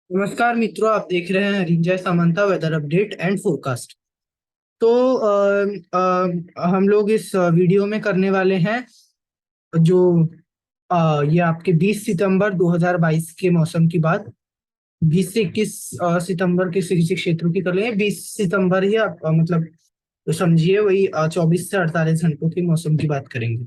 नमस्कार मित्रों, आप देख रहे हैं Rinjay Samanta weather update and forecast. तो हम लोग इस वीडियो में करने वाले हैं जो ये आपके 20 सितंबर 2022 के मौसम की बात। 20 से 21 सितंबर के किसी क्षेत्रों की कर लेंगे। 20 सितंबर ही आप मतलब तो समझिए वही 24 से 48 घंटों के मौसम की बात करेंगे।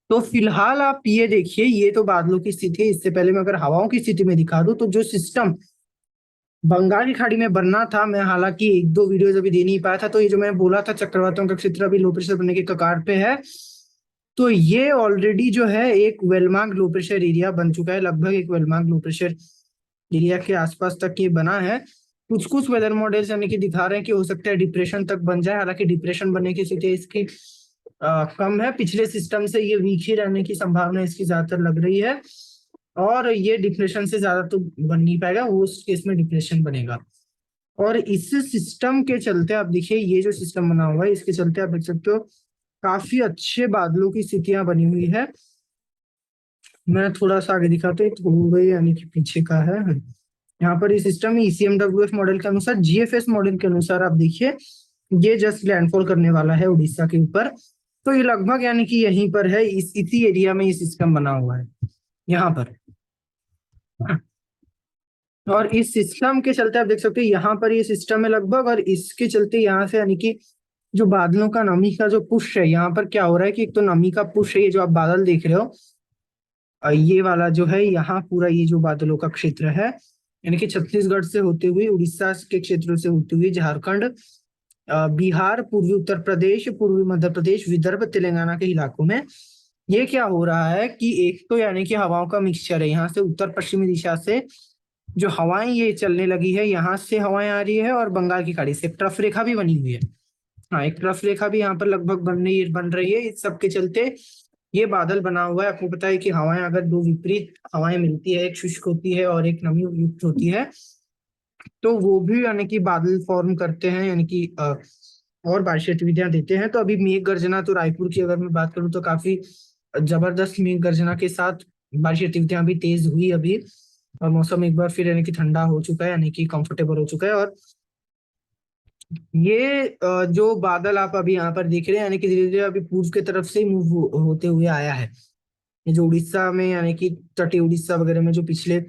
तो फिलहाल आप ये देखिए, ये तो बादलों की स्थिति है। इससे पहले मैं अगर हवाओं की स्थिति में दिखा दूं तो जो सिस्टम बंगाल की खाड़ी में बनना था, मैं हालांकि एक दो वीडियोज अभी दे नहीं पाया था। तो ये जो मैंने बोला था चक्रवातों का क्षेत्र अभी लो प्रेशर बनने के कगार पे है, तो ये ऑलरेडी जो है एक वेलमार्क लो प्रेशर एरिया बन चुका है। लगभग एक वेलमार्क लो प्रेशर एरिया के आसपास तक ये बना है। कुछ कुछ वेदर मॉडल्स यानी कि दिखा रहे हैं कि हो सकता है डिप्रेशन तक बन जाए। हालांकि डिप्रेशन बनने की स्थिति इसकी कम है। पिछले सिस्टम से ये वीक ही रहने की संभावना इसकी ज्यादातर लग रही है, और ये डिप्रेशन से ज्यादा तो बन नहीं पाएगा। वो उस केस में डिप्रेशन बनेगा। और इस सिस्टम के चलते आप देखिए, ये जो सिस्टम बना हुआ है इसके चलते आप देख सकते हो काफी अच्छे बादलों की स्थितियां बनी हुई है। मैं थोड़ा सा आगे दिखाते हैं, थोड़ा यानी कि पीछे का है। यहाँ पर ये सिस्टम ECMWF मॉडल के अनुसार, GFS मॉडल के अनुसार आप देखिए ये जस्ट लैंडफॉल करने वाला है उड़ीसा के ऊपर। तो ये लगभग यानी कि यहीं पर है, इसी एरिया में ये सिस्टम बना हुआ है यहाँ पर। और इस सिस्टम के चलते आप देख सकते हो यहाँ पर ये सिस्टम है लगभग, और इसके चलते यहाँ से यानी कि जो बादलों का नमी का जो पुश है, यहाँ पर क्या हो रहा है कि एक तो नमी का पुश है, ये जो आप बादल देख रहे हो ये वाला जो है यहाँ पूरा ये जो बादलों का क्षेत्र है, यानी कि छत्तीसगढ़ से होते हुए उड़ीसा के क्षेत्रों से होते हुए झारखंड, बिहार, पूर्वी उत्तर प्रदेश, पूर्वी मध्य प्रदेश, विदर्भ, तेलंगाना के इलाकों में ये क्या हो रहा है कि एक तो यानी कि हवाओं का मिक्सचर है। यहाँ से उत्तर पश्चिमी दिशा से जो हवाएं ये चलने लगी है, यहाँ से हवाएं आ रही है, और बंगाल की खाड़ी से एक ट्रफ रेखा भी बनी हुई है। हाँ, एक ट्रफ रेखा भी यहाँ पर लगभग बन रही है। इस सब के चलते ये बादल बना हुआ है। आपको पता है कि हवाएं अगर दो विपरीत हवाएं मिलती है, एक शुष्क होती है और एक नमी युक्त होती है, तो वो भी यानी कि बादल फॉर्म करते हैं, यानी कि और बारिश गतिविधियां देते हैं। तो अभी मेघ गर्जना, तो रायपुर की अगर मैं बात करूं तो काफी जबरदस्त मेघ गर्जना के साथ बारिश गतिविधियां भी तेज हुई अभी। और मौसम एक बार फिर यानी कि ठंडा हो चुका है, यानी कि कंफर्टेबल हो चुका है। और ये जो बादल आप अभी यहाँ पर देख रहे हैं, यानी कि धीरे धीरे अभी पूर्व की तरफ से मूव होते हुए आया है। ये जो उड़ीसा में यानी कि तटीय उड़ीसा वगैरह में जो पिछले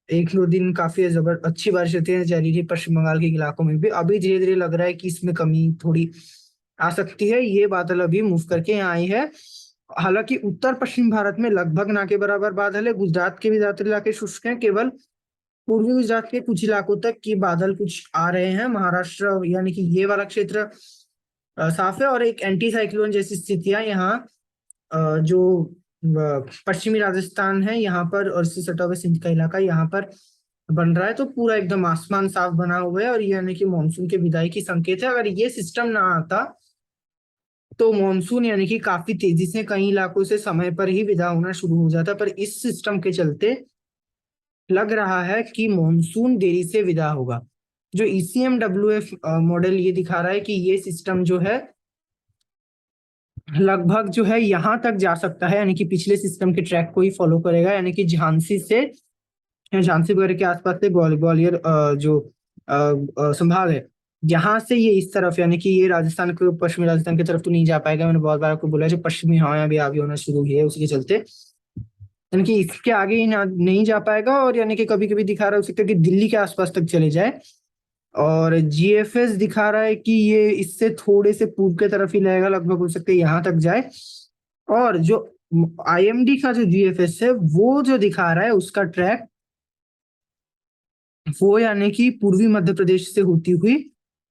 एक दो दिन काफी जबर अच्छी बारिश होती है जारी रही, पश्चिम बंगाल के इलाकों में भी अभी धीरे धीरे लग रहा है कि इसमें कमी थोड़ी आ सकती है। ये बादल अभी मूव करके यहाँ आई है। हालांकि उत्तर पश्चिम भारत में लगभग ना के बराबर बादल है। गुजरात के भी ज्यादातर इलाके शुष्क हैं। केवल पूर्वी गुजरात के कुछ इलाकों तक की बादल कुछ आ रहे हैं। महाराष्ट्र यानी कि ये वाला क्षेत्र साफ है। और एक एंटी साइक्लोन जैसी स्थितियां यहाँ जो पश्चिमी राजस्थान है यहाँ पर, और इससे सटा हुआ सिंध का इलाका यहाँ पर बन रहा है। तो पूरा एकदम आसमान साफ बना हुआ है, और ये यानी कि मानसून के विदाई की संकेत है। अगर ये सिस्टम ना आता तो मानसून यानी कि काफी तेजी से कई इलाकों से समय पर ही विदा होना शुरू हो जाता, पर इस सिस्टम के चलते लग रहा है कि मानसून देरी से विदा होगा। जो ECMWF मॉडल ये दिखा रहा है कि ये सिस्टम जो है लगभग जो है यहाँ तक जा सकता है, यानी कि पिछले सिस्टम के ट्रैक को ही फॉलो करेगा। यानी कि झांसी से, झांसी वगैरह के आसपास से ग्वालियर जो संभाग है, यहाँ से ये इस तरफ यानी कि ये राजस्थान को, पश्चिमी राजस्थान की तरफ तो नहीं जा पाएगा। मैंने बहुत बार आपको बोला है, जो पश्चिमी हवाएं भी आगे होना शुरू हुई है उसके चलते यानी कि इसके आगे ही नहीं जा पाएगा। और यानी कि कभी कभी दिखा रहा हो सकता है कि दिल्ली के आसपास तक चले जाए। और GFS दिखा रहा है कि ये इससे थोड़े से पूर्व के तरफ ही रहेगा, लगभग हो सकता है यहाँ तक जाए। और जो IMD का जो GFS है वो जो दिखा रहा है उसका ट्रैक, वो यानी कि पूर्वी मध्य प्रदेश से होती हुई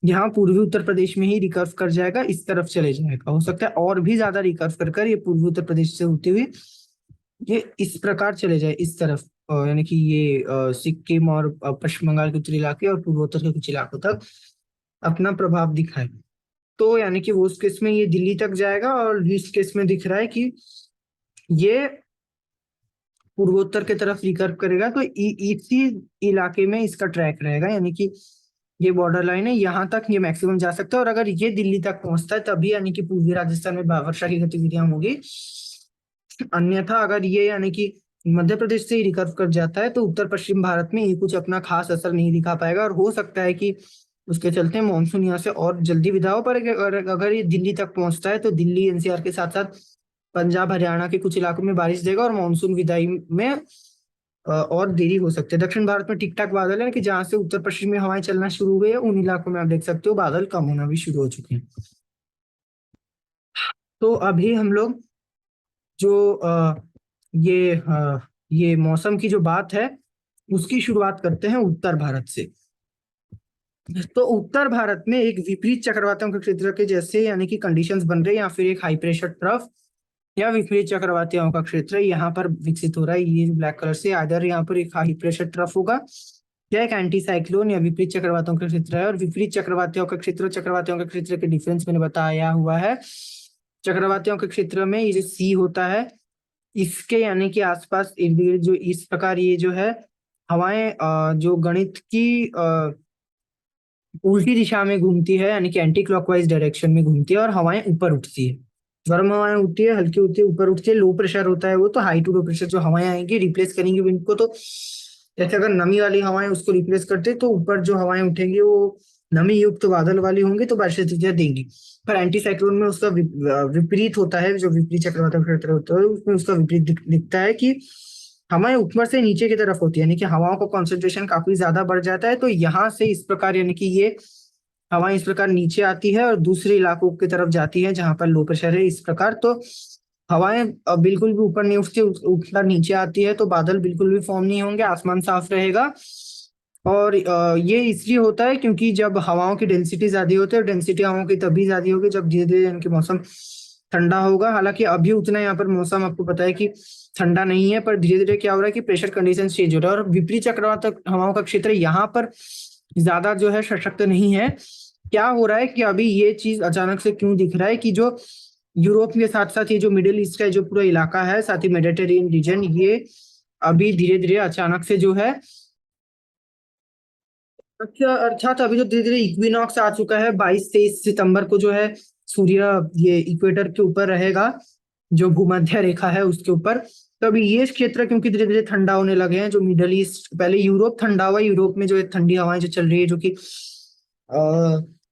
यहाँ पूर्वी उत्तर प्रदेश में ही रिकर्व कर जाएगा, इस तरफ चले जाएगा। हो सकता है और भी ज्यादा रिकर्व कर कर ये पूर्वी उत्तर प्रदेश से होती हुई ये इस प्रकार चले जाए इस तरफ, यानी कि ये सिक्किम और पश्चिम बंगाल के उत्तरी इलाके और पूर्वोत्तर के कुछ इलाकों तक अपना प्रभाव दिखाए। तो यानी कि वो उस केस में ये दिल्ली तक जाएगा, और इस केस में दिख रहा है कि ये पूर्वोत्तर की तरफ रिकर्व करेगा। तो इसी इलाके में इसका ट्रैक रहेगा, यानी कि ये बॉर्डर लाइन है, यहाँ तक ये मैक्सिमम जा सकता है। और अगर ये दिल्ली तक पहुंचता है तभी यानी कि पूर्वी राजस्थान में वर्षा की गतिविधियां होगी। अन्यथा अगर ये यानी कि मध्य प्रदेश से ही रिकर्व कर जाता है, तो उत्तर पश्चिम भारत में ये कुछ अपना खास असर नहीं दिखा पाएगा, और हो सकता है कि उसके चलते मानसून यहाँ से और जल्दी विदा हो। पर अगर ये दिल्ली तक पहुंचता है तो दिल्ली एनसीआर के साथ साथ पंजाब हरियाणा के कुछ इलाकों में बारिश देगा, और मानसून विदाई में और देरी हो सकती है। दक्षिण भारत में ठीक ठाक बादल है कि जहां से उत्तर पश्चिम में हवाएं चलना शुरू हो गई है, उन इलाकों में आप देख सकते हो बादल कम होना भी शुरू हो चुके हैं। तो अभी हम लोग जो ये मौसम की जो बात है उसकी शुरुआत करते हैं उत्तर भारत से। तो उत्तर भारत में एक विपरीत चक्रवातों के क्षेत्र के जैसे यानी कि कंडीशंस बन रहे हैं, या फिर एक हाई प्रेशर ट्रफ या विपरीत चक्रवातियों का क्षेत्र यहाँ पर विकसित हो रहा है। ये ब्लैक कलर से आदर यहाँ पर एक हाई प्रेशर ट्रफ होगा, या एक एंटी साइक्लोन या विपरीत चक्रवातों का क्षेत्र है। और विपरीत चक्रवातियों का क्षेत्र चक्रवातियों के क्षेत्र के डिफरेंस मैंने बताया हुआ है। चक्रवातियों के क्षेत्र में ये जो सी होता है इसके यानी कि आसपास इर्द गिर्द जो इस प्रकार ये जो है हवाएं जो गणित की उल्टी दिशा में घूमती है, यानी कि एंटी क्लॉकवाइज डायरेक्शन में घूमती है, और हवाएं ऊपर उठती है। गर्म हवाएं उठती है, हल्की उठती है, ऊपर उठती है। लो प्रेशर होता है वो, तो हाई टू लो प्रेशर जो हवाएं आएंगी रिप्लेस करेंगी विंड को। तो जैसे अगर नमी वाली हवाएं उसको रिप्लेस करते तो ऊपर जो हवाएं उठेंगी वो नमी युक्त बादल वाली होंगी, तो बारिश स्थितियां देंगी। पर एंटी साइक्लोन में उसका विपरीत होता है। जो विपरीत चक्रवात क्षेत्र होता है उसमें उसका विपरीत दिखता है कि हवाएं ऊपर से नीचे की तरफ होती है, यानी कि हवाओं का कॉन्सेंट्रेशन काफी ज्यादा बढ़ जाता है। तो यहाँ से इस प्रकार यानी कि ये हवाएं इस प्रकार नीचे आती है और दूसरे इलाकों की तरफ जाती है जहां पर लो प्रेशर है। इस प्रकार तो हवाएं बिल्कुल भी ऊपर नहीं उठती, उठकर नीचे आती है, तो बादल बिल्कुल भी फॉर्म नहीं होंगे, आसमान साफ रहेगा। और ये इसलिए होता है क्योंकि जब हवाओं की डेंसिटी ज्यादा होती है, डेंसिटी हवाओं की तभी ज्यादा होगी जब धीरे धीरे इनके मौसम ठंडा होगा। हालांकि अभी उतना यहाँ पर मौसम आपको पता है कि ठंडा नहीं है, पर धीरे धीरे क्या हो रहा है कि प्रेशर कंडीशन चेंज हो रहा है। और विपरीत चक्रवात हवाओं का क्षेत्र यहाँ पर ज्यादा जो है सशक्त नहीं है। क्या हो रहा है कि अभी ये चीज अचानक से क्यों दिख रहा है कि जो यूरोप के साथ साथ ये जो मिडिल ईस्ट का जो पूरा इलाका है, साथ ही मेडिटेरेनियन रीजन, ये अभी धीरे धीरे अचानक से जो है अच्छा अर्थात अभी जो धीरे धीरे इक्विनॉक्स आ चुका है। 22-23 सितंबर को जो है सूर्य ये इक्वेटर के ऊपर रहेगा, जो भूमध्य रेखा है उसके ऊपर। तो अभी ये क्षेत्र क्योंकि धीरे धीरे ठंडा होने लगे हैं, जो मिडल ईस्ट, पहले यूरोप ठंडा हुआ, यूरोप में जो ठंडी हवाएं जो चल रही है, जो कि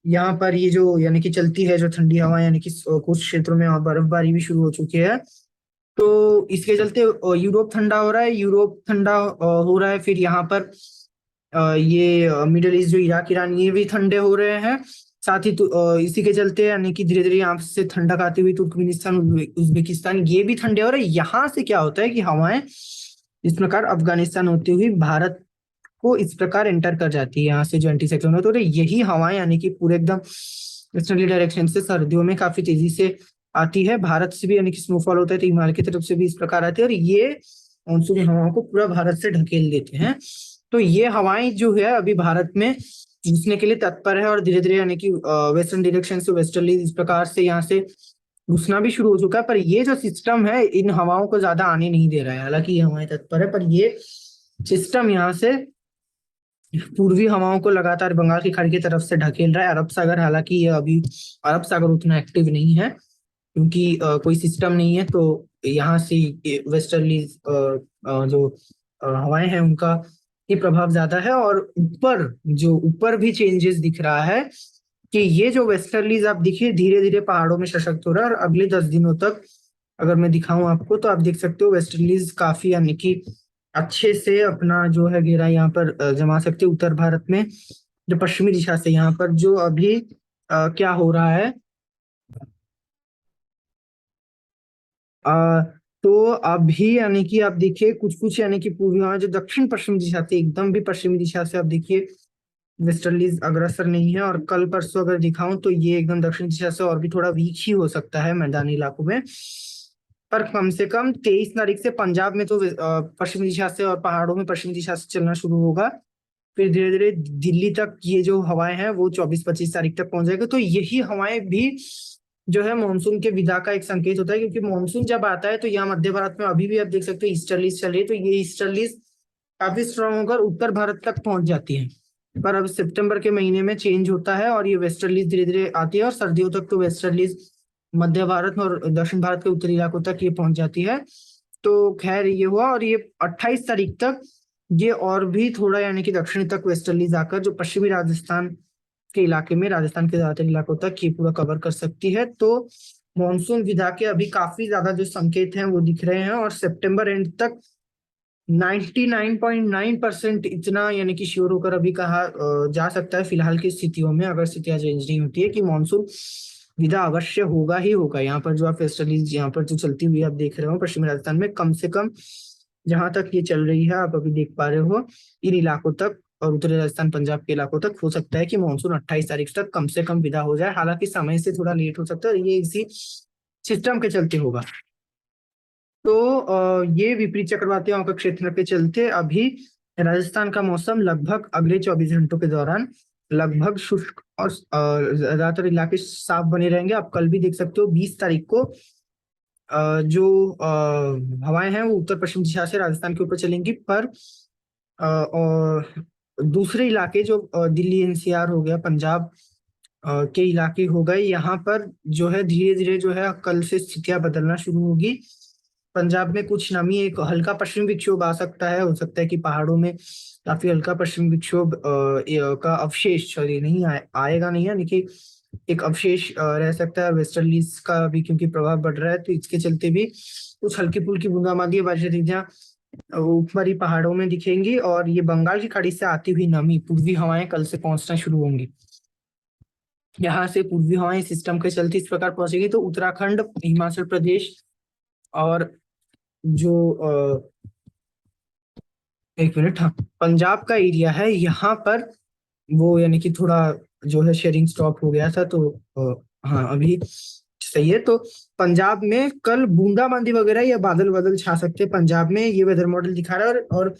यहाँ पर ये जो यानी कि चलती है जो ठंडी हवाएं, यानी कि कुछ क्षेत्रों में बर्फबारी भी शुरू हो चुकी है। तो इसके चलते यूरोप ठंडा हो रहा है, यूरोप ठंडा हो रहा है। फिर यहाँ पर ये मिडल ईस्ट जो इराक ईरान ये भी ठंडे हो रहे हैं। साथ ही तो इसी के चलते यानी कि धीरे धीरे यहाँ से ठंडक आती हुई तुर्कमेनिस्तान उज्बेकिस्तान ये भी ठंडे हो रहे हैं। यहाँ से क्या होता है कि हवाएं इस प्रकार अफगानिस्तान होती हुई भारत को इस प्रकार एंटर कर जाती है, यहाँ से जो एंटी साइक्लोन है। तो यही हवाएं यानी कि पूरे एकदम वेस्टर्ली डायरेक्शन से सर्दियों में काफी तेजी से आती है। भारत से भी यानी कि स्नोफॉल होता है तो हिमालय की तरफ से भी इस प्रकार आती है, और ये मानसूनी हवाओं को पूरा भारत से ढकेल देते हैं। तो ये हवाएं जो है अभी भारत में घुसने के लिए तत्पर है, और धीरे धीरे यानी कि वेस्टर्न डायरेक्शन से वेस्टर्ली इस प्रकार से यहाँ से घुसना भी शुरू हो चुका है। पर ये जो सिस्टम है इन हवाओं को ज्यादा आने नहीं दे रहा है। हालांकि ये हवाएं तत्पर है, पर ये सिस्टम यहाँ से पूर्वी हवाओं को लगातार बंगाल की खाड़ी की तरफ से ढकेल रहा है। अरब सागर, हालांकि ये अभी अरब सागर उतना एक्टिव नहीं है क्योंकि कोई सिस्टम नहीं है, तो यहाँ से वेस्टर्ली जो हवाएं हैं उनका ही प्रभाव ज्यादा है। और ऊपर जो ऊपर भी चेंजेस दिख रहा है कि ये जो वेस्टर्लीज आप देखिए धीरे धीरे पहाड़ों में सशक्त हो रहा है, और अगले 10 दिनों तक अगर मैं दिखाऊं आपको तो आप देख सकते हो वेस्टर्लीज काफी यानी कि अच्छे से अपना जो है घेरा यहाँ पर जमा सकते हैं उत्तर भारत में। जो पश्चिमी दिशा से यहाँ पर जो अभी क्या हो रहा है आ, तो अभी यानी कि आप देखिए कुछ कुछ यानी कि पूर्वी हवा जो दक्षिण पश्चिमी दिशा से, एकदम भी पश्चिमी दिशा से आप देखिए वेस्टर्लीज अग्रसर नहीं है। और कल परसों अगर दिखाऊं तो ये एकदम दक्षिण दिशा से और भी थोड़ा वीक ही हो सकता है मैदानी इलाकों में। पर कम से कम 23 तारीख से पंजाब में तो पश्चिमी दिशा से और पहाड़ों में पश्चिमी दिशा से चलना शुरू होगा। फिर धीरे धीरे दिल्ली तक ये जो हवाएं हैं वो 24-25 तारीख तक पहुंच जाएगी। तो यही हवाएं भी जो है मानसून के विदा का एक संकेत होता है, क्योंकि मानसून जब आता है तो यहाँ मध्य भारत में अभी भी आप देख सकते हो ईस्टर्लीज चल रही है। तो ये ईस्टर्लीज काफी स्ट्रांग होकर उत्तर भारत तक पहुंच जाती है। पर अब सितंबर के महीने में चेंज होता है और ये वेस्टर्लीज धीरे धीरे आती है, और सर्दियों तक तो वेस्टर्लीज मध्य भारत और दक्षिण भारत के उत्तरी इलाकों तक ये पहुंच जाती है। तो खैर ये हुआ, और ये 28 तारीख तक ये और भी थोड़ा यानी कि दक्षिण तक वेस्टर्ली जाकर जो पश्चिमी राजस्थान के इलाके में, राजस्थान के ज्यादातर इलाकों तक ये पूरा कवर कर सकती है। तो मॉनसून विदा के अभी काफी ज्यादा जो संकेत हैं वो दिख रहे हैं, और सितंबर एंड तक 99.9% इतना यानी कि श्योर होकर अभी कहा जा सकता है फिलहाल की स्थितियों में, अगर स्थितियां चेंज नहीं होती है, कि मानसून विदा अवश्य होगा ही होगा। यहाँ पर जो आप वेस्टर्लीज यहाँ पर जो चलती हुई आप देख रहे हो पश्चिमी राजस्थान में, कम से कम जहां तक ये चल रही है आप अभी देख पा रहे हो, इन इलाकों तक और उत्तरी राजस्थान पंजाब के इलाकों तक हो सकता है कि मानसून 28 तारीख तक कम से कम विदा हो जाए। हालांकि समय से थोड़ा लेट हो सकता है, ये इसी सिस्टम के चलते होगा। तो ये विपरीत चक्रवाती हवाओं के क्षेत्र के चलते अभी राजस्थान का मौसम लगभग अगले 24 घंटों के दौरान लगभग शुष्क और ज्यादातर इलाके साफ बने रहेंगे। आप कल भी देख सकते हो 20 तारीख को जो हवाएं हैं वो उत्तर पश्चिम दिशा से राजस्थान के ऊपर चलेंगी, पर और दूसरे इलाके जो दिल्ली एनसीआर हो गया, पंजाब के इलाके हो गए, यहाँ पर जो है धीरे धीरे जो है कल से स्थितियां बदलना शुरू होगी। पंजाब में कुछ नमी, एक हल्का पश्चिमी विक्षोभ आ सकता है, हो सकता है कि पहाड़ों में काफी हल्का पश्चिमी विक्षोभ का अवशेष, सॉरी नहीं आएगा नहीं, यानी कि एक अवशेष रह सकता है। वेस्टर्लीज का भी क्योंकि प्रभाव बढ़ रहा है, तो इसके चलते भी कुछ हल्की फुल्की बूंदाबांदी बारिश ऊपरी पहाड़ों में दिखेंगी, और ये बंगाल की खाड़ी से आती हुई नमी, पूर्वी हवाएं कल से पहुंचना शुरू होंगी। यहाँ से पूर्वी हवाएं सिस्टम के चलते इस प्रकार पहुंचेगी, तो उत्तराखंड, हिमाचल प्रदेश और जो एक मिनट, हाँ, पंजाब का एरिया है, यहाँ पर वो यानी कि थोड़ा जो है शेयरिंग स्टॉप हो गया था, तो हाँ अभी सही है। तो पंजाब में कल बूंदाबांदी वगैरह या बादल बादल छा सकते हैं, पंजाब में ये वेदर मॉडल दिखा रहा है। और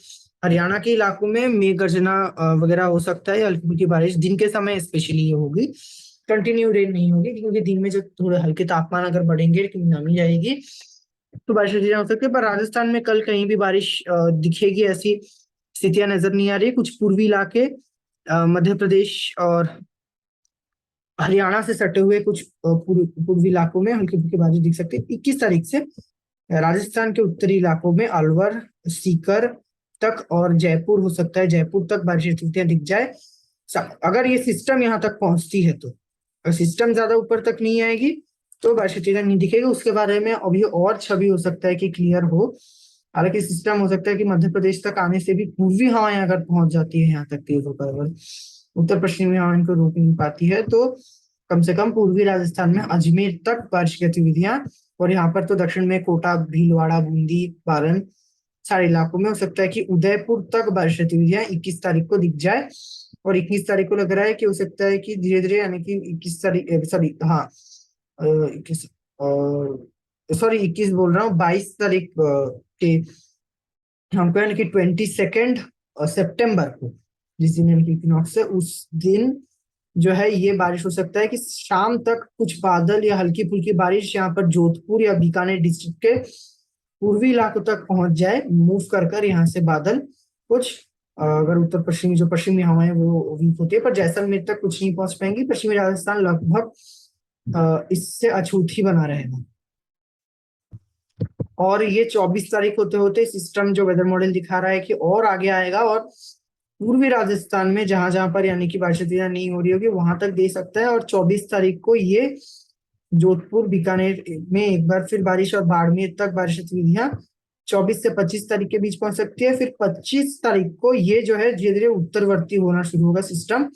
हरियाणा के इलाकों में मेघ गर्जना वगैरह हो सकता है, हल्की फुल्की बारिश दिन के समय स्पेशली ये होगी। कंटिन्यू रेन नहीं होगी, क्योंकि दिन में जब थोड़े हल्के तापमान अगर बढ़ेंगे, क्योंकि नमी जाएगी, तो बारिश हो सकती है। पर राजस्थान में कल कहीं भी बारिश दिखेगी ऐसी स्थितियां नजर नहीं आ रही। कुछ पूर्वी इलाके, मध्य प्रदेश और हरियाणा से सटे हुए कुछ पूर्वी इलाकों में हल्की फुल्की बारिश दिख सकती है। 21 तारीख से राजस्थान के उत्तरी इलाकों में अलवर, सीकर तक और जयपुर हो सकता है, जयपुर तक बारिश की स्थितियां दिख जाए, अगर ये सिस्टम यहाँ तक पहुंचती है तो। अगर सिस्टम ज्यादा ऊपर तक नहीं आएगी तो बारिश की स्थितियां नहीं दिखेगी। उसके बारे में अभी और छवि हो सकता है कि क्लियर हो। हालांकि सिस्टम हो सकता है कि मध्य प्रदेश तक आने से भी पूर्वी हवाएं अगर पहुंच जाती है यहाँ तक तेज होकर, अगर उत्तर पश्चिमी हवाएं इनको रोक नहीं पाती है, तो कम से कम पूर्वी राजस्थान में अजमेर तक बारिश की गतिविधियां, और यहाँ पर तो दक्षिण में कोटा, भीलवाड़ा, बूंदी, बालन सारे इलाकों में हो सकता है कि उदयपुर तक बारिश गतिविधियां 21 तारीख को दिख जाए। और 21 तारीख को लग रहा है कि हो सकता है कि धीरे धीरे, यानी कि 21 तारीख, सॉरी हाँ 21, सॉरी 21 बोल रहा हूँ, 22 तारीख के हमको यानी कि 22 सितंबर को, जिस दिन यानी कि इक्विनॉक्स है, उस दिन जो है ये बारिश हो सकता है कि शाम तक कुछ बादल या हल्की फुल्की बारिश यहाँ पर जोधपुर या बीकानेर डिस्ट्रिक्ट के पूर्वी इलाकों तक पहुंच जाए, मूव कर यहाँ से बादल कुछ, अगर उत्तर पश्चिमी जो पश्चिमी हवाएं वो वीक होती है, पर जैसलमेर तक कुछ नहीं पहुंच पाएंगी। पश्चिमी राजस्थान लगभग इससे अछूत ही बना रहेगा। और ये 24 तारीख होते होते सिस्टम जो वेदर मॉडल दिखा रहा है कि और आगे आएगा, और पूर्वी राजस्थान में जहां जहां पर यानी कि बारिश नहीं हो रही होगी वहां तक दे सकता है। और 24 तारीख को ये जोधपुर, बीकानेर में एक बार फिर बारिश, और बाड़मेर तक बारिश गतिविधियां 24 से 25 तारीख के बीच पहुंच सकती है। फिर 25 तारीख को ये जो है धीरे धीरे उत्तरवर्ती होना शुरू होगा सिस्टम।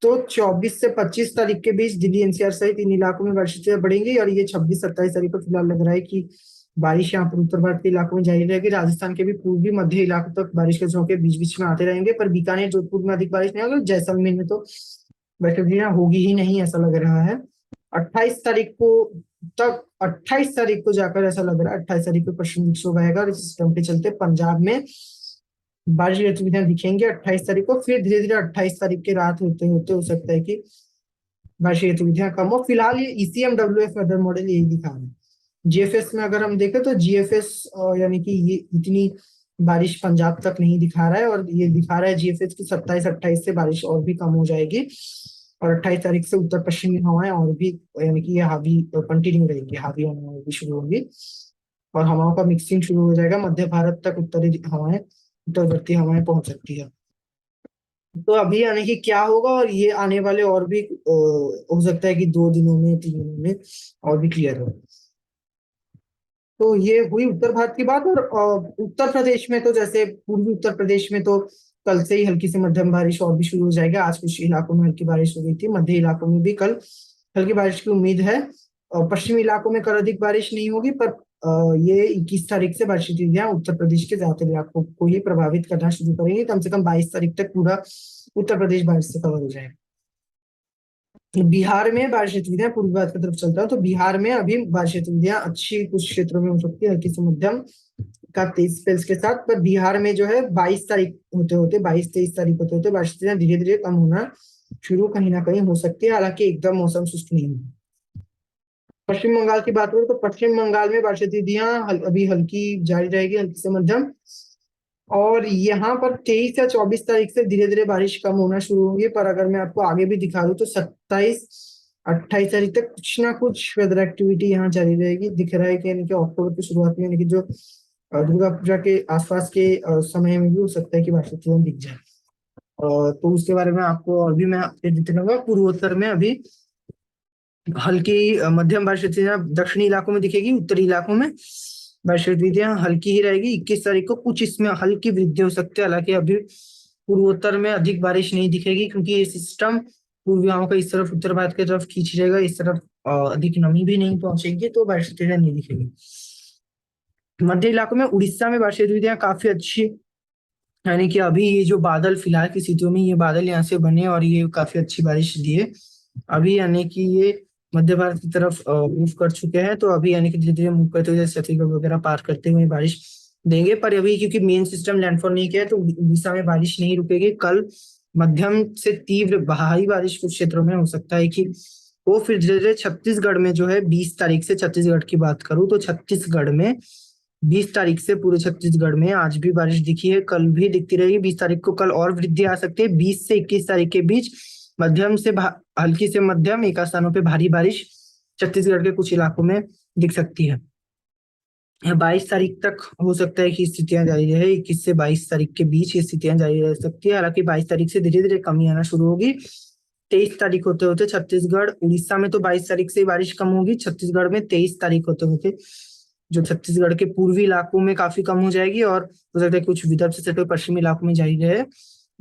तो 24 से 25 तारीख के बीच दिल्ली एनसीआर सहित इन इलाकों में बारिश बढ़ेंगी, और ये 26-27 तारीख को फिलहाल लग रहा है कि बारिश यहाँ पर उत्तर भारत के इलाकों में जारी रहेगी। राजस्थान के भी पूर्वी मध्य इलाकों तक बारिश के झोंके बीच बीच में आते रहेंगे, पर बीकानेर, जोधपुर में अधिक बारिश नहीं होगी। जैसलमेर में तो वैसे होगी ही नहीं, ऐसा लग रहा है। 28 तारीख को तक, 28 तारीख को जाकर ऐसा लग रहा है 28 तारीख को पश्चिमी विक्षोभ आएगा, और इस सिस्टम के चलते पंजाब में बारिश की गतिविधियां दिखेंगी 28 तारीख को। फिर धीरे धीरे 28 तारीख की रात होते होते हो सकता है कि बारिश की गतिविधियां कम हो। फिलहाल ये ECMWF वेदर मॉडल यही दिखा रहा है। GFS में अगर हम देखें तो GFS यानी कि ये इतनी बारिश पंजाब तक नहीं दिखा रहा है, और ये दिखा रहा है GFS की 27-28 से बारिश और भी कम हो जाएगी, और 28 तारीख से उत्तर पश्चिमी हवाएं और भी यानी कि ये हावी कंटिन्यू रहेंगी, हावी होना भी शुरू होंगी। और हवाओं का मिक्सिंग शुरू हो जाएगा। मध्य भारत तक उत्तरी हवाएं, उत्तरवर्ती हवाएं पहुंच सकती है। तो अभी यानी कि क्या होगा, और ये आने वाले और भी हो सकता है कि 2 दिनों में, 3 दिनों में और भी क्लियर हो। तो ये हुई उत्तर भारत की बात। और उत्तर प्रदेश में तो, जैसे पूर्वी उत्तर प्रदेश में तो कल से ही हल्की से मध्यम बारिश और भी शुरू हो जाएगा। आज कुछ इलाकों में हल्की बारिश हो गई थी, मध्य इलाकों में भी कल हल्की बारिश की उम्मीद है। और पश्चिमी इलाकों में कल अधिक बारिश नहीं होगी, पर ये 21 तारीख से बारिश गतिविधियां उत्तर प्रदेश के ज्यादातर इलाकों को ही प्रभावित करना शुरू करेंगे। कम से कम 22 तारीख तक पूरा उत्तर प्रदेश बारिश से कवर हो जाएगा। बिहार में बारिश गतिविधियां, पूर्वी भारत की तरफ चलता है तो बिहार में अभी बारिश गतिविधियां अच्छी कुछ क्षेत्रों में हो सकती है, हल्की से मध्यम का तेज स्पेल्स के साथ। पर बिहार में जो है 22 तारीख होते होते, 22-23 तारीख होते होते बारिश गतिविधियां धीरे धीरे कम होना शुरू कहीं ना कहीं हो सकती है, हालांकि एकदम मौसम शुष्क नहीं है। पश्चिम बंगाल की बात करें तो पश्चिम बंगाल में बारिश गतिविधियां अभी हल्की जारी रहेगी, हल्की से मध्यम। और यहाँ पर 23 या 24 तारीख से धीरे धीरे बारिश कम होना शुरू होगी। पर अगर मैं आपको आगे भी दिखा दूं तो 27-28 तारीख तक कुछ ना कुछ वेदर एक्टिविटी यहाँ जारी रहेगी। दिख रहा है कि यानी कि अक्टूबर की शुरुआत में, यानी कि जो दुर्गा पूजा के आसपास के समय में भी हो सकता है कि बारिश दिख जाए। तो उसके बारे में आपको और भी मैं अपडेट देते रहूंगा। पूर्वोत्तर में अभी हल्की मध्यम बारिश गतिविधियां दक्षिणी इलाकों में दिखेगी, उत्तरी इलाकों में बारिश गतिविधियां हल्की ही रहेगी। 21 तारीख को कुछ इसमें हल्की वृद्धि हो सकती है, हालांकि अभी पूर्वोत्तर में अधिक बारिश नहीं दिखेगी, क्योंकि ये सिस्टम पूर्वी हवाओं का इस तरफ उत्तर भारत की तरफ खींच रहेगा। इस तरफ अधिक नमी भी नहीं पहुंचेगी, तो बारिश गतिविधियां नहीं दिखेगी। मध्य इलाकों में उड़ीसा में बारिश गतिविधियां काफी अच्छी, यानी कि अभी ये जो बादल फिलहाल की स्थितियों में ये बादल यहाँ से बने और ये काफी अच्छी बारिश दिए अभी, यानी कि ये मध्य भारत की तरफ मूव कर चुके हैं। तो अभी यानी कि धीरे धीरे मूव करते हुए छत्तीसगढ़ वगैरह पार करते हुए बारिश देंगे। पर अभी क्योंकि मेन सिस्टम लैंडफॉल नहीं किया है तो उड़ीसा में बारिश नहीं रुकेगी। कल मध्यम से तीव्र भारी बारिश कुछ क्षेत्रों में हो सकता है कि वो फिर धीरे धीरे छत्तीसगढ़ में जो है 20 तारीख से, छत्तीसगढ़ की बात करूं तो छत्तीसगढ़ में 20 तारीख से पूरे छत्तीसगढ़ में आज भी बारिश दिखी है, कल भी दिखती रहेगी। 20 तारीख को कल और वृद्धि आ सकती है। 20 से 21 तारीख के बीच मध्यम से हल्की से मध्यम, एक स्थानों पे भारी बारिश छत्तीसगढ़ के कुछ इलाकों में दिख सकती है। 22 तारीख तक हो सकता है कि स्थितियां जारी रहे। 21 से 22 तारीख के बीच ये स्थितियां जारी रह सकती है, हालांकि 22 तारीख से धीरे धीरे कमी आना शुरू होगी। 23 तारीख होते होते छत्तीसगढ़, उड़ीसा में तो 22 तारीख से बारिश कम होगी, छत्तीसगढ़ में 23 तारीख होते होते जो छत्तीसगढ़ के पूर्वी इलाकों में काफी कम हो जाएगी, और हो सकता है कुछ विदर्भ से सटे पश्चिमी इलाकों में जारी रहे।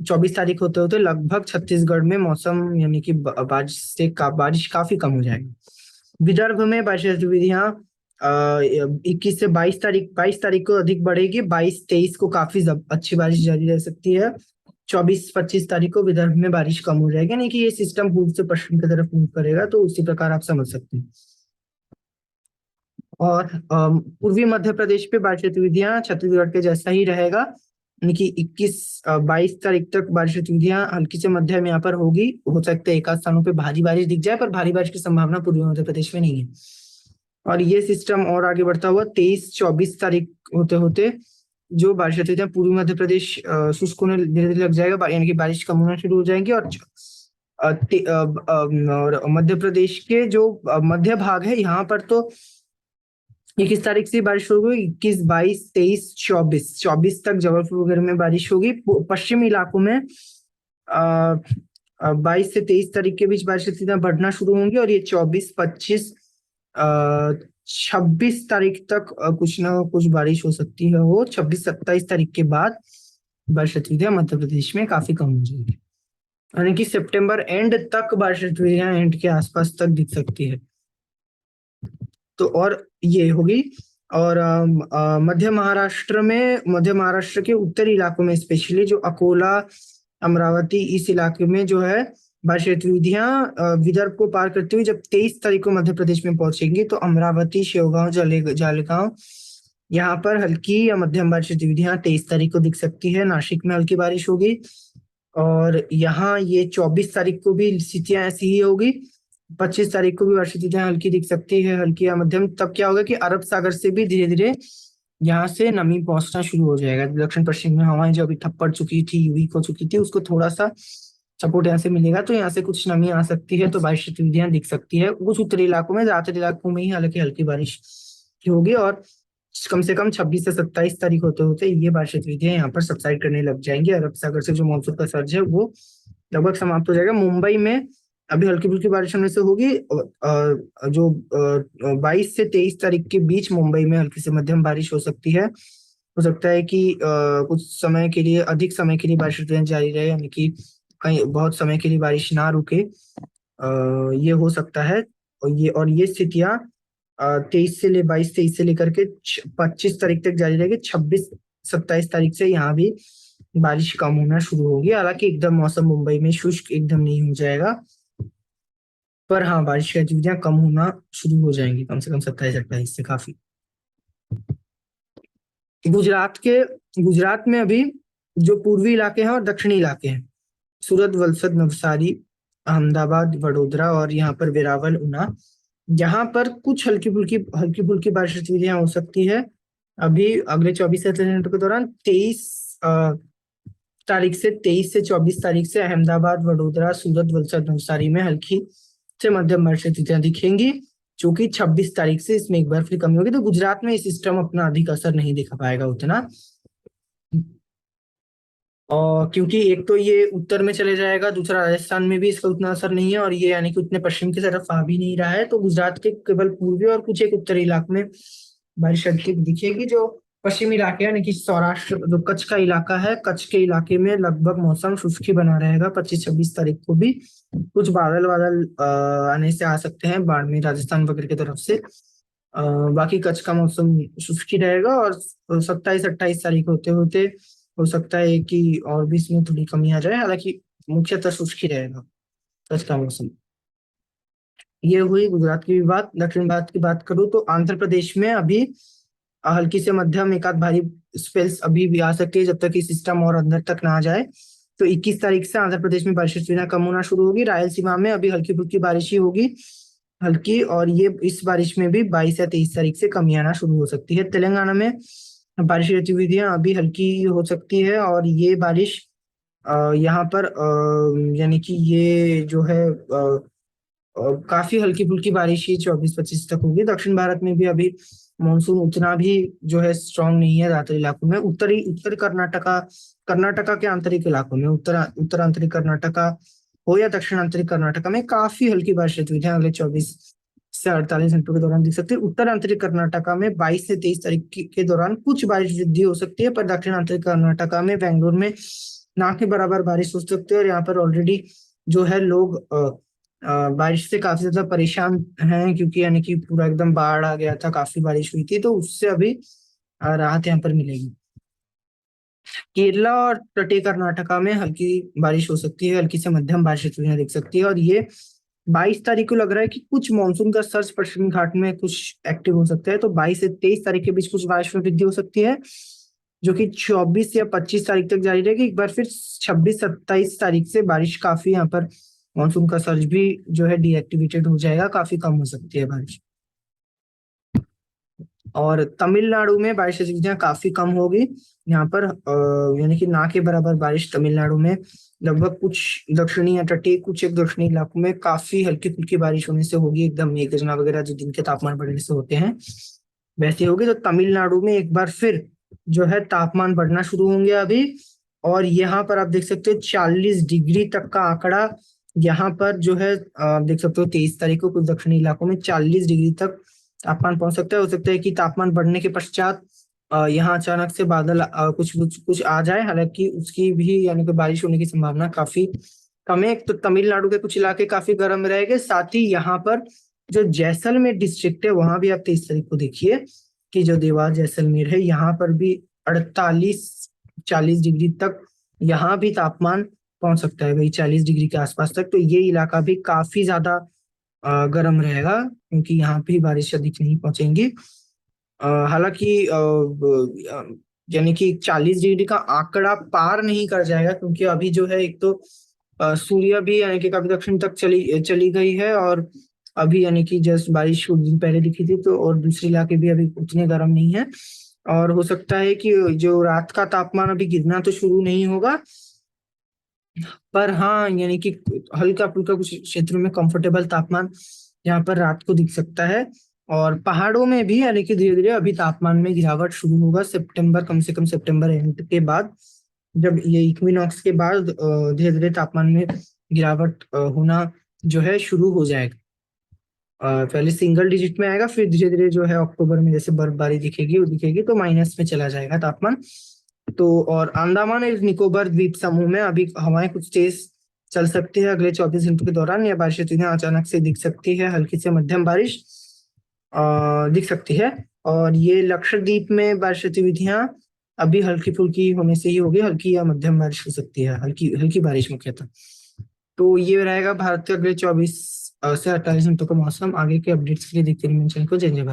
24 तारीख होते होते लगभग छत्तीसगढ़ में मौसम यानी कि बारिश काफी कम हो जाएगी। विदर्भ में बारिश गतिविधियां 21 से 22 तारीख, 22 तारीख को अधिक बढ़ेगी। 22-23 को काफी अच्छी बारिश जारी रह सकती है। 24-25 तारीख को विदर्भ में बारिश कम हो जाएगी, यानी कि ये सिस्टम पूर्व से पश्चिम की तरफ मूव करेगा, तो उसी प्रकार आप समझ सकते हैं। और पूर्वी मध्य प्रदेश पे बारिश गतिविधियां छत्तीसगढ़ के जैसा ही रहेगा, यानी कि 22 तारीख तक बारिश गतिविधियां हल्की से मध्यम यहाँ पर होगी। हो सकता है एक आध स्थानों पे भारी बारिश दिख जाए, पर भारी बारिश की संभावना पूर्वी मध्य प्रदेश में नहीं है। और ये सिस्टम और आगे बढ़ता हुआ 23-24 तारीख होते होते जो बारिश गतिविधियां पूर्वी मध्य प्रदेश शुष्क होने धीरे धीरे लग जाएगा, यानी कि बारिश कम होना शुरू हो जाएंगी। और मध्य प्रदेश के जो मध्य भाग है यहाँ पर तो 21 तारीख से बारिश होगी। 21, 22, 23, 24 तक जबलपुर वगैरह में बारिश होगी। पश्चिमी इलाकों में 22 से 23 तारीख के बीच बारिश गतिविधियां बढ़ना शुरू होंगी, और ये 24, 25, 26 तारीख तक कुछ ना कुछ बारिश हो सकती है। वो 26-27 तारीख के बाद बारिश गतिविधियां मध्य प्रदेश में काफी कम हो जाएगी, यानी कि सितंबर एंड तक बारिश गतिविधियां एंड के आसपास तक दिख सकती है। तो और ये होगी। और मध्य महाराष्ट्र के उत्तरी इलाकों में, स्पेशली जो अकोला, अमरावती, इस इलाके में जो है बारिश गतिविधियां विदर्भ को पार करते हुए जब 23 तारीख को मध्य प्रदेश में पहुंचेंगी, तो अमरावती, शेवगांव, जालगांव यहाँ पर हल्की या मध्यम बारिश गतिविधियां 23 तारीख को दिख सकती है। नासिक में हल्की बारिश होगी, और यहाँ ये 24 तारीख को भी स्थितियां ऐसी ही होगी। 25 तारीख को भी बारिश गतिविधियां हल्की दिख सकती है, हल्की या मध्यम। तब क्या होगा कि अरब सागर से भी धीरे धीरे यहाँ से नमी पहुंचना शुरू हो जाएगा। दक्षिण पश्चिम में हवाएं जो अभी ठप पड़ चुकी थी, वीक हो चुकी थी, उसको थोड़ा सा सपोर्ट यहाँ से मिलेगा, तो यहाँ से कुछ नमी आ सकती है, तो बारिश गतिविधियां दिख सकती है। कुछ उत्तरी इलाकों में, ज्यादातर इलाकों में ही हालांकि हल्की बारिश होगी। और कम से कम 26 से 27 तारीख होते होते ये बारिश गतिविधियां यहाँ पर सबसाइड करने लग जाएंगी। अरब सागर से जो मानसून का सर्ज है वो लगभग समाप्त हो जाएगा। मुंबई में अभी हल्की फुल्की बारिश होने से होगी। जो 22 से 23 तारीख के बीच मुंबई में हल्की से मध्यम बारिश हो सकती है। हो सकता है कि कुछ समय के लिए, अधिक समय के लिए बारिश जारी रहे, यानी कि कहीं बहुत समय के लिए बारिश ना रुके। ये हो सकता है। और ये स्थितियां 22 से लेकर के 25 तारीख तक जारी रहेगी। 26 27 तारीख से यहाँ भी बारिश कम होना शुरू होगी। हालांकि एकदम मौसम मुंबई में शुष्क एकदम नहीं हो जाएगा, पर हाँ बारिश की गतिविधियां कम होना शुरू हो जाएंगी, कम से कम 27 28 से काफी। गुजरात में अभी जो पूर्वी इलाके हैं और दक्षिणी इलाके हैं, सूरत, वलसद, नवसारी, अहमदाबाद, वडोदरा और यहाँ पर वेरावल, ऊना, यहाँ पर कुछ हल्की फुल्की बारिश गतिविधियां हो सकती है। अभी अगले 24 घंटों के दौरान 23 से 24 तारीख से अहमदाबाद, वडोदरा, सूरत, वलसाड, नवसारी में हल्की से मध्यम बारिश स्थितियां दिखेंगी, जो कि 26 तारीख से इसमें एक बार फिर कमी होगी। तो गुजरात में इस सिस्टम अपना अधिक असर नहीं दिखा पाएगा उतना, और क्योंकि एक तो ये उत्तर में चले जाएगा, दूसरा राजस्थान में भी इसका उतना असर नहीं है, और ये यानी कि उतने पश्चिम की तरफ आ भी नहीं रहा है। तो गुजरात के केवल पूर्वी और कुछ एक उत्तरी इलाके में बारिश हल्की दिखेगी। जो पश्चिमी इलाके यानी कि सौराष्ट्र, जो कच्छ का इलाका है, कच्छ के इलाके में लगभग मौसम शुष्क ही बना रहेगा। 25 26 तारीख को भी कुछ बादल बादल आने से आ सकते हैं बाड़मेर, राजस्थान वगैरह की तरफ से। बाकी कच्छ का मौसम शुष्क ही रहेगा। और 27 28 तारीख होते होते हो सकता है कि और भी इसमें थोड़ी कमी आ जाए, हालांकि मुख्यतः शुष्क ही रहेगा कच्छ का मौसम। ये हुई गुजरात की भी बात। दक्षिण भारत की बात करूँ तो आंध्र प्रदेश में अभी हल्की से मध्यम एक आध भारी स्पेल्स अभी भी आ सकती है, जब तक कि सिस्टम और अंदर तक ना आ जाए। तो 21 तारीख से आंध्र प्रदेश में बारिश कम होना शुरू होगी। रायलसीमा में अभी हल्की फुल्की बारिश ही होगी, हल्की, और ये इस बारिश में भी 22 या 23 तारीख से कमी आना शुरू हो सकती है। तेलंगाना में बारिश की गतिविधियां अभी हल्की हो सकती है, और ये बारिश यहाँ पर यानी कि ये जो है काफी हल्की फुल्की बारिश ही 24 25 तक होगी। दक्षिण भारत में भी अभी मानसून उतना भी जो है स्ट्रांग नहीं है। ज्यादातर इलाकों में उत्तर कर्नाटका, कर्नाटका के आंतरिक इलाकों में, उत्तर आंतरिक कर्नाटका हो या दक्षिण आंतरिक कर्नाटका में काफी हल्की बारिश गतिविधियां अगले 24 से 48 घंटों के दौरान दिख सकती है। उत्तर आंतरिक कर्नाटका में 22 से 23 तारीख के दौरान कुछ बारिश वृद्धि हो सकती है, पर दक्षिण आंतरिक कर्नाटका में, बेंगलोर में ना के बराबर बारिश हो सकती है। और यहाँ पर ऑलरेडी जो है लोग बारिश से काफी ज्यादा परेशान हैं, क्योंकि यानी कि पूरा एकदम बाढ़ आ गया था, काफी बारिश हुई थी, तो उससे अभी राहत यहाँ पर मिलेगी। केरला और तटीय कर्नाटका में हल्की बारिश हो सकती है, हल्की से मध्यम बारिश दिख सकती है। और ये 22 तारीख को लग रहा है कि कुछ मानसून का सर्च पश्चिमी घाट में कुछ एक्टिव हो सकता है। तो 22 से 23 तारीख के बीच कुछ बारिश में वृद्धि हो सकती है, जो कि 24 या 25 तारीख तक जारी रहेगी। एक बार फिर 26 27 तारीख से बारिश काफी, यहाँ पर मानसून का सर्ज भी जो है डीएक्टिवेटेड हो जाएगा, काफी कम हो सकती है बारिश। और तमिलनाडु में बारिश की गतिविधियां काफी कम होगी। यहाँ पर यानी कि ना के बराबर बारिश तमिलनाडु में लगभग कुछ दक्षिणी या तटीय कुछ एक दक्षिणी इलाकों में काफी हल्की फुल्की बारिश होने से होगी। एकदम मेघगर्जना वगैरह जो दिन के तापमान बढ़ने से होते हैं वैसे होगी। तो तमिलनाडु में एक बार फिर जो है तापमान बढ़ना शुरू होंगे अभी। और यहाँ पर आप देख सकते हो 40 डिग्री तक का आंकड़ा यहाँ पर जो है आप देख सकते हो 23 तारीख को कुछ दक्षिणी इलाकों में 40 डिग्री तक तापमान पहुंच सकता है। हो सकता है कि तापमान बढ़ने के पश्चात यहाँ अचानक से बादल कुछ आ जाए, हालांकि उसकी भी यानी कि बारिश होने की संभावना काफी कम है। तो तमिलनाडु के कुछ इलाके काफी गर्म रहेंगे। साथ ही यहाँ पर जो जैसलमेर डिस्ट्रिक्ट है वहां भी आप 23 तारीख को देखिए कि जो देवास जैसलमेर है, यहाँ पर भी 48 40 डिग्री तक यहाँ भी तापमान पहुंच सकता है, भाई 40 डिग्री के आसपास तक। तो ये इलाका भी काफी ज्यादा गर्म रहेगा, क्योंकि यहाँ भी बारिश अधिक नहीं पहुंचेंगी। हालांकि यानी कि 40 डिग्री का आंकड़ा पार नहीं कर जाएगा, क्योंकि अभी जो है एक तो सूर्य भी यानी कि काफी दक्षिण तक चली चली गई है, और अभी यानी कि जस्ट बारिश कुछ दिन पहले दिखी थी। तो और दूसरे इलाके भी अभी उतने गर्म नहीं है, और हो सकता है कि जो रात का तापमान अभी गिरना तो शुरू नहीं होगा, पर हाँ यानी कि हल्का फुल्का कुछ क्षेत्रों में कंफर्टेबल तापमान यहाँ पर रात को दिख सकता है। और पहाड़ों में भी यानी कि धीरे धीरे अभी तापमान में गिरावट शुरू होगा सितंबर, कम से कम सितंबर एंड के बाद, जब ये इक्विनॉक्स के बाद धीरे धीरे तापमान में गिरावट होना जो है शुरू हो जाएगा। पहले सिंगल डिजिट में आएगा, फिर धीरे धीरे जो है अक्टूबर में जैसे बर्फबारी दिखेगी, वो दिखेगी तो माइनस में चला जाएगा तापमान। तो और अंडमान और निकोबार द्वीप समूह में अभी हवाएं कुछ तेज चल सकती है अगले 24 घंटों के दौरान, या बारिश अचानक से दिख सकती है, हल्की से मध्यम बारिश दिख सकती है। और ये लक्षद्वीप में बारिश गतिविधियां अभी हल्की फुल्की होने से ही होगी, हल्की या मध्यम बारिश हो सकती है, हल्की हल्की बारिश मुख्यतः। तो ये रहेगा भारत के अगले 24 से 28 घंटों का मौसम। आगे के अपडेट्स के लिए देखते रहिए मेरे चैनल को। जय जय भारत।